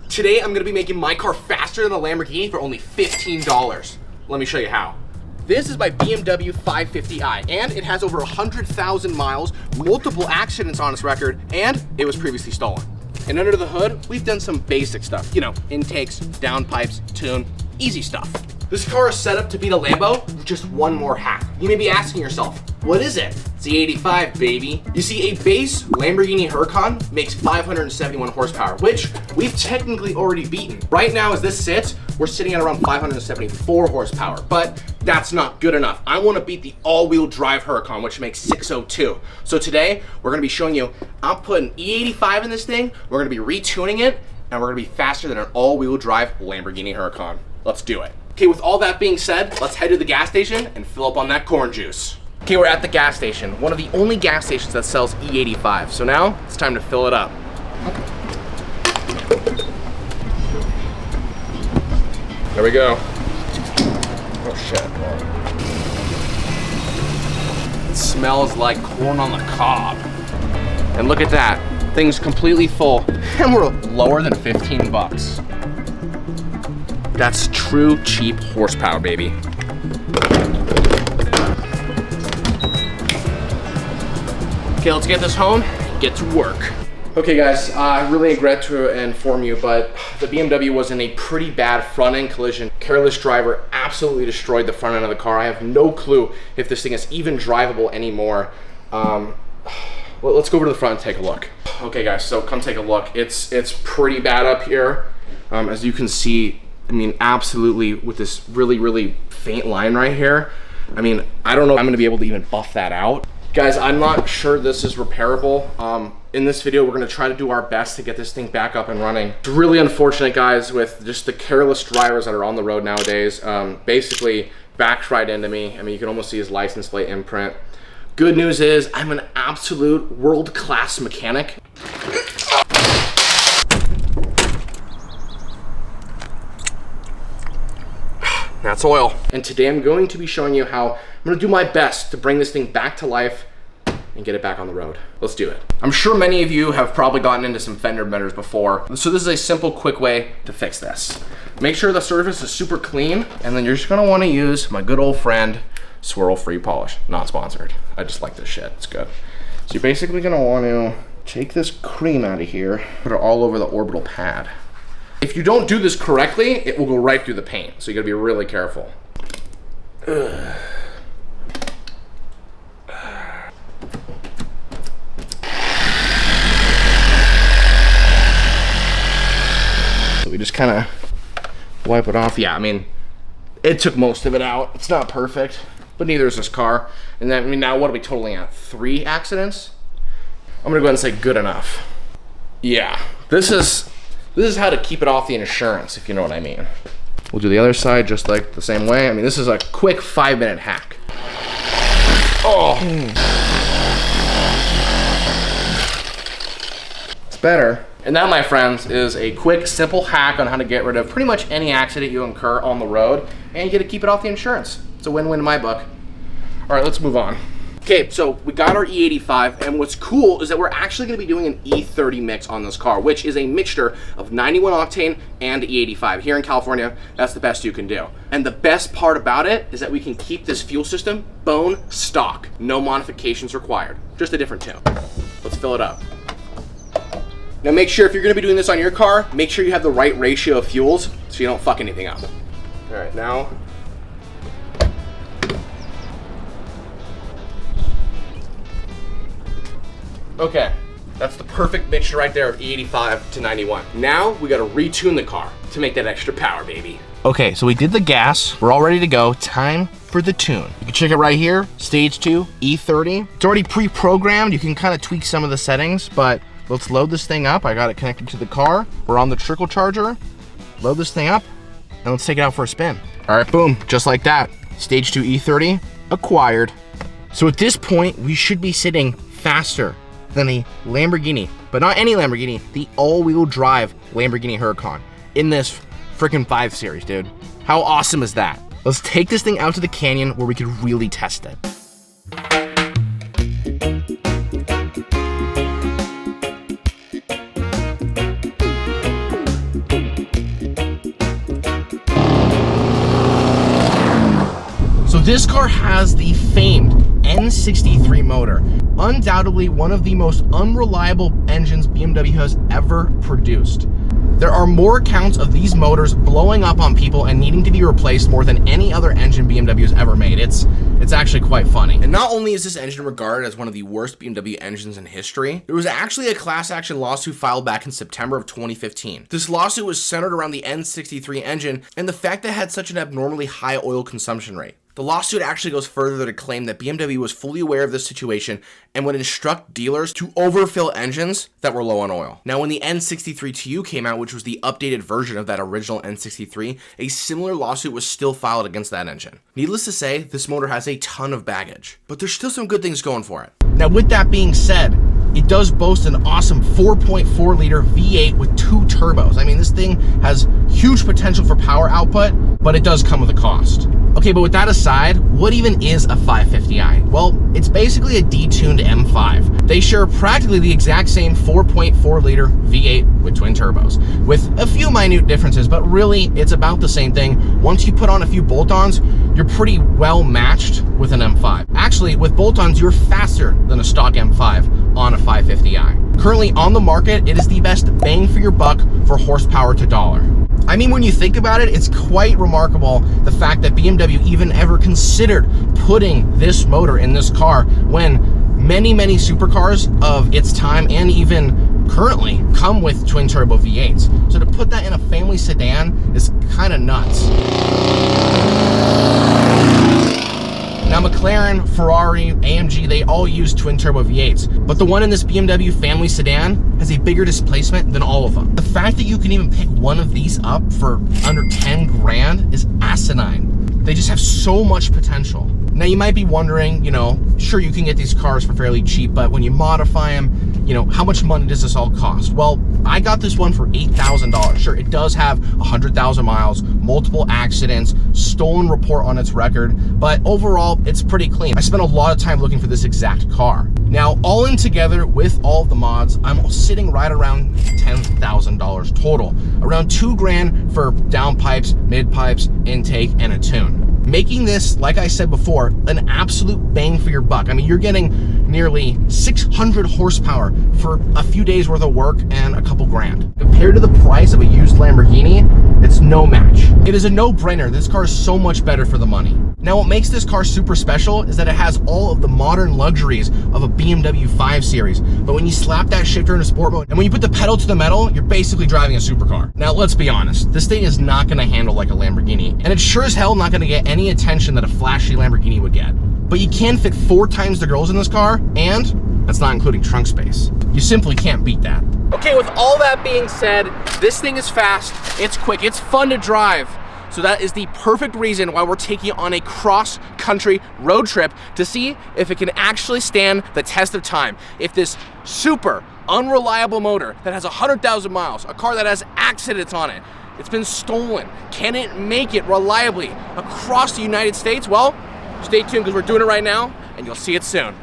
Today I'm gonna be making my car faster than a Lamborghini for only $15. Let me show you how. This is my BMW 550i, and it has over 100,000 miles, multiple accidents on its record, and it was previously stolen. And under the hood, we've done some basic stuff. You know, intakes, downpipes, tune, easy stuff. This car is set up to beat a Lambo with just one more hack. You may be asking yourself, what is it? It's the 85, baby. You see, a base Lamborghini Huracan makes 571 horsepower, which we've technically already beaten. Right now, as this sits, we're sitting at around 574 horsepower, but that's not good enough. I wanna beat the all-wheel drive Huracan, which makes 602. So today, we're gonna be showing you, I'm putting E85 in this thing, we're gonna be retuning it, and we're gonna be faster than an all-wheel drive Lamborghini Huracan. Let's do it. Okay, with all that being said, let's head to the gas station and fill up on that corn juice. Okay, we're at the gas station, one of the only gas stations that sells E85. So now, it's time to fill it up. There we go. Oh shit. It smells like corn on the cob. And look at that, thing's completely full, and we're lower than 15 bucks. That's true cheap horsepower, baby. Okay, let's get this home, get to work. Okay guys, I really regret to inform you, but the BMW was in a pretty bad front end collision. Careless driver absolutely destroyed the front end of the car. I have no clue if this thing is even drivable anymore. Well, let's go over to the front and take a look. Okay guys, so come take a look. It's pretty bad up here. As you can see, I mean, absolutely with this really, really faint line right here. I mean, I don't know if I'm gonna be able to even buff that out. Guys, I'm not sure this is repairable. In this video, we're gonna try to do our best to get this thing back up and running. It's really unfortunate, guys, with just the careless drivers that are on the road nowadays. Basically, backed right into me. I mean, you can almost see his license plate imprint. Good news is, I'm an absolute world-class mechanic. That's oil. And today I'm going to be showing you how I'm gonna do my best to bring this thing back to life and get it back on the road. Let's do it. I'm sure many of you have probably gotten into some fender benders before. So this is a simple, quick way to fix this. Make sure the surface is super clean, and then you're just gonna wanna use my good old friend, Swirl Free Polish. Not sponsored. I just like this shit, it's good. So you're basically gonna wanna take this cream out of here, put it all over the orbital pad. If you don't do this correctly, it will go right through the paint, so you gotta be really careful. Ugh. So we just kind of wipe it off. Yeah, I mean, it took most of it out. It's not perfect, but neither is this car. And then, I mean, now what are we totaling at? 3 accidents? I'm gonna go ahead and say good enough. Yeah, this is how to keep it off the insurance, if you know what I mean. We'll do the other side just like the same way. I mean, this is a quick 5-minute hack. Oh. It's better. And that, my friends, is a quick, simple hack on how to get rid of pretty much any accident you incur on the road, and you get to keep it off the insurance. It's a win-win in my book. All right, let's move on. Okay, so we got our E85, and what's cool is that we're actually gonna be doing an E30 mix on this car, which is a mixture of 91 octane and E85. Here in California, that's the best you can do. And the best part about it is that we can keep this fuel system bone stock. No modifications required, just a different tune. Let's fill it up. Now make sure if you're gonna be doing this on your car, make sure you have the right ratio of fuels so you don't fuck anything up. All right, now, okay, that's the perfect mixture right there of E85 to 91. Now we gotta retune the car to make that extra power, baby. Okay, so we did the gas. We're all ready to go. Time for the tune. You can check it right here, stage 2, E30. It's already pre-programmed. You can kind of tweak some of the settings, but let's load this thing up. I got it connected to the car. We're on the trickle charger. Load this thing up, and let's take it out for a spin. All right, boom, just like that. Stage 2 E30 acquired. So at this point, we should be sitting faster than a Lamborghini, but not any Lamborghini, the all-wheel drive Lamborghini Huracan in this freaking 5 Series, dude. How awesome is that? Let's take this thing out to the canyon where we could really test it. this car has the famed N63 motor, undoubtedly one of the most unreliable engines BMW has ever produced. There are more accounts of these motors blowing up on people and needing to be replaced more than any other engine BMW has ever made. It's actually quite funny. And not only is this engine regarded as one of the worst BMW engines in history, there was actually a class action lawsuit filed back in September of 2015. This lawsuit was centered around the N63 engine and the fact that it had such an abnormally high oil consumption rate. The lawsuit actually goes further to claim that BMW was fully aware of this situation and would instruct dealers to overfill engines that were low on oil. Now, when the N63TU came out, which was the updated version of that original N63, a similar lawsuit was still filed against that engine. Needless to say, this motor has a ton of baggage, but there's still some good things going for it. Now, with that being said, it does boast an awesome 4.4 liter V8 with 2 turbos. I mean, this thing has huge potential for power output, but it does come with a cost. Okay, but with that aside, what even is a 550i? Well, it's basically a detuned M5. They share practically the exact same 4.4 liter V8 with twin turbos, with a few minute differences, but really it's about the same thing. Once you put on a few bolt-ons, you're pretty well matched with an M5. Actually, with bolt-ons, you're faster than a stock M5 on a 550i. Currently on the market, it is the best bang for your buck for horsepower to dollar. I mean, when you think about it, it's quite remarkable the fact that BMW even ever considered putting this motor in this car when many supercars of its time and even currently come with twin turbo V8s. So to put that in a family sedan is kind of nuts. Now, McLaren, Ferrari, AMG, they all use twin turbo V8s, but the one in this BMW family sedan has a bigger displacement than all of them. The fact that you can even pick one of these up for under 10 grand is asinine. They just have so much potential. Now, you might be wondering, sure, you can get these cars for fairly cheap, but when you modify them, how much money does this all cost? Well, I got this one for $8,000. Sure, it does have 100,000 miles, multiple accidents, stolen report on its record, but overall, it's pretty clean. I spent a lot of time looking for this exact car. Now, all in together with all of the mods, I'm sitting right around $10,000 total. Around 2 grand for downpipes, mid pipes, intake, and a tune. Making this, like I said before, an absolute bang for your buck. I mean, you're getting nearly 600 horsepower for a few days worth of work and a couple grand. Compared to the price of a used Lamborghini, it's no match. It is a no-brainer. This car is so much better for the money. Now, what makes this car super special is that it has all of the modern luxuries of a BMW 5 Series. But when you slap that shifter into sport mode, and when you put the pedal to the metal, you're basically driving a supercar. Now, let's be honest. This thing is not going to handle like a Lamborghini. And it's sure as hell not going to get any attention that a flashy Lamborghini would get. But you can fit 4 times the girls in this car, and that's not including trunk space. You simply can't beat that. Okay, with all that being said, this thing is fast, it's quick, it's fun to drive. So that is the perfect reason why we're taking on a cross-country road trip to see if it can actually stand the test of time. If this super unreliable motor that has 100,000 miles, a car that has accidents on it, it's been stolen, can it make it reliably across the United States? Well, stay tuned because we're doing it right now and you'll see it soon.